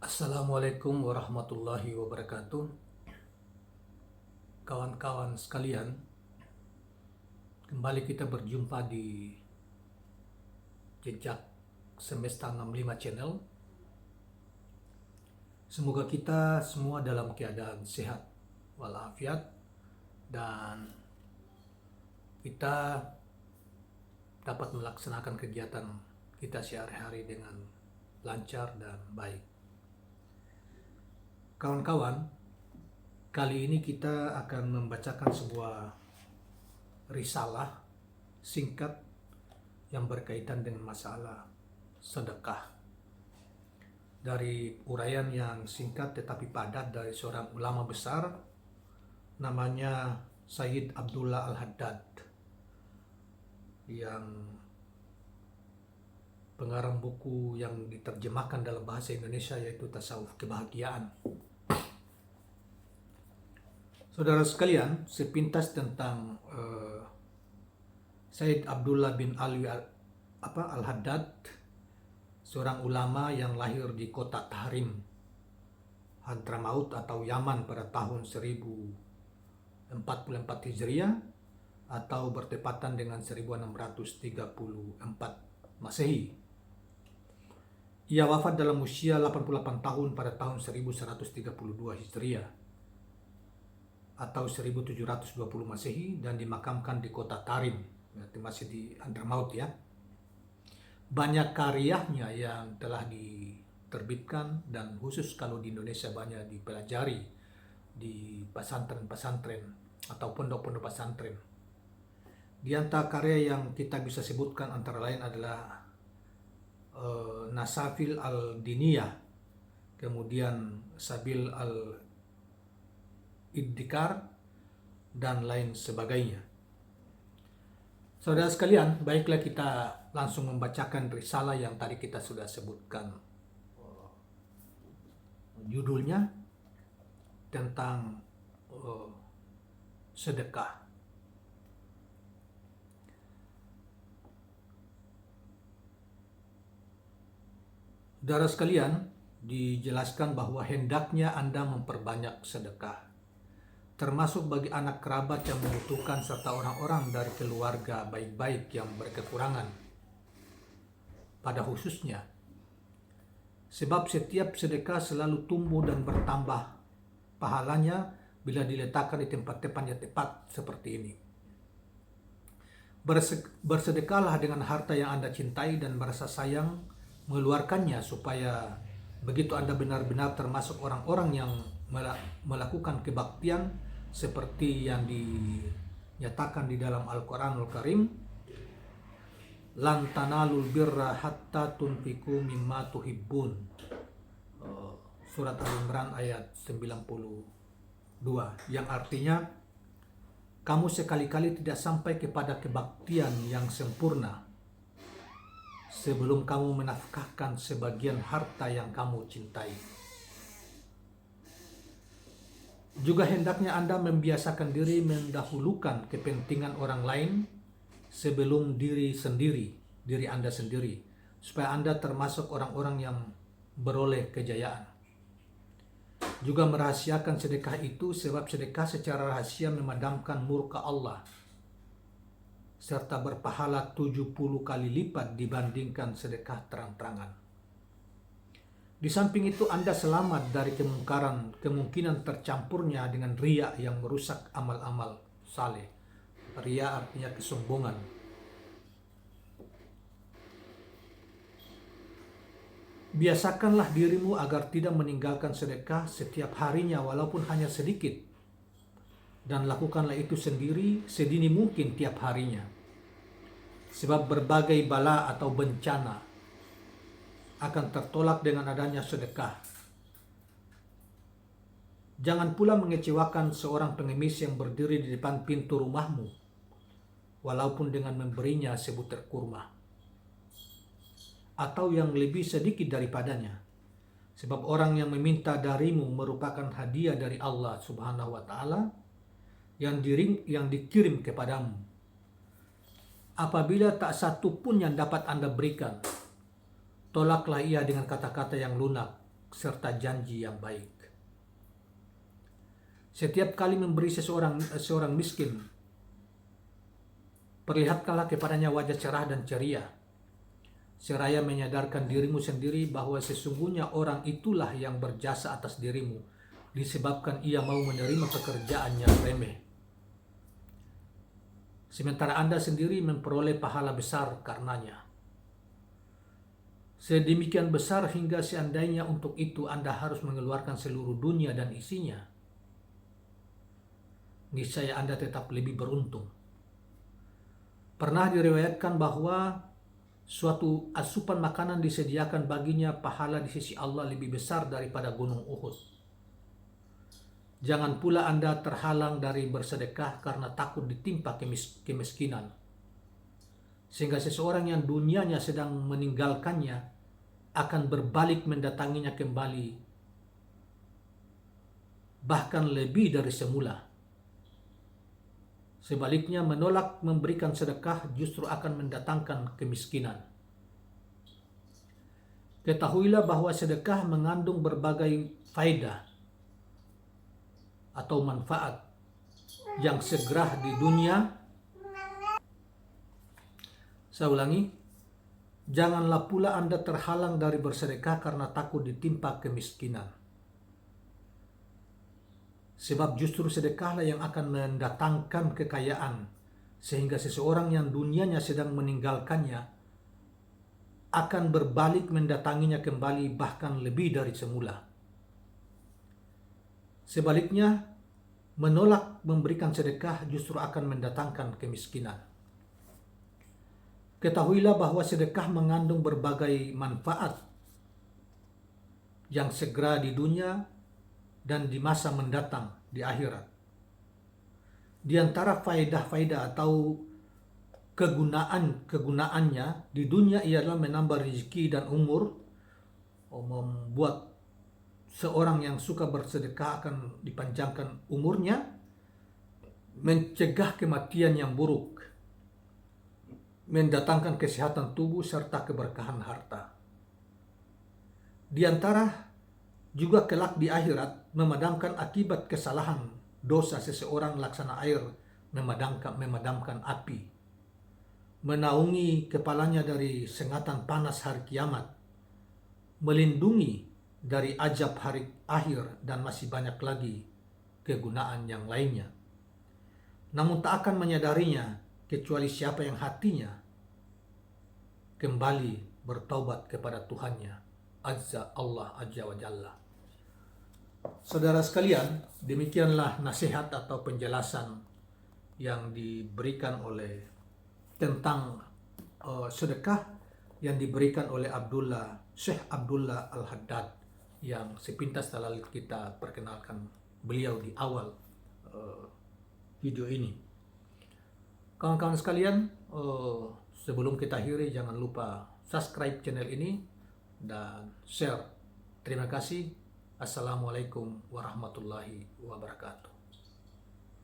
Assalamualaikum warahmatullahi wabarakatuh. Kawan-kawan sekalian, kembali kita berjumpa di Jejak Semesta 65 Channel. Semoga kita semua dalam keadaan sehat walafiat dan kita dapat melaksanakan kegiatan kita sehari-hari dengan lancar dan baik. Kawan-kawan, kali ini kita akan membacakan sebuah risalah singkat yang berkaitan dengan masalah sedekah. Dari uraian yang singkat tetapi padat dari seorang ulama besar, namanya Sayyid Abdullah Al-Haddad, yang pengarang buku yang diterjemahkan dalam bahasa Indonesia yaitu Tasawuf Kebahagiaan. Saudara sekalian, sepintas tentang Sayyid Abdullah bin Alwi Al-Haddad, seorang ulama yang lahir di kota Tahrim, Hadramaut atau Yaman pada tahun 1044 Hijriah atau bertepatan dengan 1634 Masehi. Ia wafat dalam usia 88 tahun pada tahun 1132 Hijriah atau 1720 Masehi dan dimakamkan di kota Tarim, berarti masih di Hadramaut ya. Banyak karyanya yang telah diterbitkan dan khusus kalau di Indonesia banyak dipelajari di pesantren-pesantren atau pondok-pondok pesantren. Di antara karya yang kita bisa sebutkan antara lain adalah Nasafil al-Diniyah, kemudian Sabil al-Iddikar, dan lain sebagainya. Saudara sekalian, baiklah kita langsung membacakan risalah yang tadi kita sudah sebutkan judulnya tentang sedekah. Saudara sekalian, dijelaskan bahwa hendaknya Anda memperbanyak sedekah, termasuk bagi anak kerabat yang membutuhkan serta orang-orang dari keluarga baik-baik yang berkekurangan. Pada khususnya, sebab setiap sedekah selalu tumbuh dan bertambah pahalanya bila diletakkan di tempat-tempat yang tepat seperti ini. Bersedekahlah dengan harta yang Anda cintai dan merasa sayang mengeluarkannya, supaya begitu Anda benar-benar termasuk orang-orang yang melakukan kebaktian seperti yang dinyatakan di dalam Al-Quranul Karim, lan tanalul birra hatta tunfiku mimma tuhibbun, surat Al-Imran ayat 92, yang artinya kamu sekali-kali tidak sampai kepada kebaktian yang sempurna sebelum kamu menafkahkan sebagian harta yang kamu cintai. Juga hendaknya Anda membiasakan diri mendahulukan kepentingan orang lain sebelum diri Anda sendiri, supaya Anda termasuk orang-orang yang beroleh kejayaan. Juga merahasiakan sedekah itu, sebab sedekah secara rahasia memadamkan murka Allah serta berpahala 70 kali lipat dibandingkan sedekah terang-terangan. Di samping itu Anda selamat dari kemungkinan tercampurnya dengan riya yang merusak amal-amal saleh. Riya artinya kesombongan. Biasakanlah dirimu agar tidak meninggalkan sedekah setiap harinya walaupun hanya sedikit, dan lakukanlah itu sendiri sedini mungkin tiap harinya, sebab berbagai bala atau bencana akan tertolak dengan adanya sedekah. Jangan pula mengecewakan seorang pengemis yang berdiri di depan pintu rumahmu, walaupun dengan memberinya sebutir kurma, atau yang lebih sedikit daripadanya, sebab orang yang meminta darimu merupakan hadiah dari Allah Subhanahu wa Ta'ala yang dikirim kepadamu. Apabila tak satu pun yang dapat Anda berikan, tolaklah ia dengan kata-kata yang lunak serta janji yang baik. Setiap kali memberi seorang miskin, perlihatkanlah kepadanya wajah cerah dan ceria, seraya menyadarkan dirimu sendiri bahwa sesungguhnya orang itulah yang berjasa atas dirimu, disebabkan ia mau menerima pekerjaan yang remeh. Sementara Anda sendiri memperoleh pahala besar karenanya. Sedemikian besar hingga seandainya untuk itu Anda harus mengeluarkan seluruh dunia dan isinya, niscaya Anda tetap lebih beruntung. Pernah diriwayatkan bahwa suatu asupan makanan disediakan baginya pahala di sisi Allah lebih besar daripada gunung Uhud. Jangan pula Anda terhalang dari bersedekah karena takut ditimpa kemiskinan, sehingga seseorang yang dunianya sedang meninggalkannya akan berbalik mendatanginya kembali, bahkan lebih dari semula. Sebaliknya, menolak memberikan sedekah justru akan mendatangkan kemiskinan. Ketahuilah bahwa sedekah mengandung berbagai faedah atau manfaat yang segera di dunia. Saya ulangi, janganlah pula Anda terhalang dari bersedekah karena takut ditimpa kemiskinan. Sebab justru sedekahlah yang akan mendatangkan kekayaan, sehingga seseorang yang dunianya sedang meninggalkannya akan berbalik mendatanginya kembali, bahkan lebih dari semula. Sebaliknya, menolak memberikan sedekah justru akan mendatangkan kemiskinan. Ketahuilah bahwa sedekah mengandung berbagai manfaat yang segera di dunia dan di masa mendatang di akhirat. Di antara faedah-faedah atau kegunaannya di dunia ialah menambah rezeki dan umur, membuat seorang yang suka bersedekah akan dipanjangkan umurnya, mencegah kematian yang buruk, mendatangkan kesehatan tubuh serta keberkahan harta. Di antara juga kelak di akhirat memadamkan akibat kesalahan dosa seseorang laksana air memadamkan api, menaungi kepalanya dari sengatan panas hari kiamat, melindungi dari azab hari akhir, dan masih banyak lagi kegunaan yang lainnya. Namun tak akan menyadarinya kecuali siapa yang hatinya kembali bertaubat kepada Tuhannya Allah Azza wa Jalla. Saudara sekalian, demikianlah nasihat atau penjelasan yang diberikan oleh tentang sedekah yang diberikan oleh Syekh Abdullah Al-Haddad, yang sepintas telah kita perkenalkan beliau di awal video ini. Kawan-kawan sekalian, sebelum kita akhiri, jangan lupa subscribe channel ini dan share. Terima kasih. Assalamualaikum warahmatullahi wabarakatuh.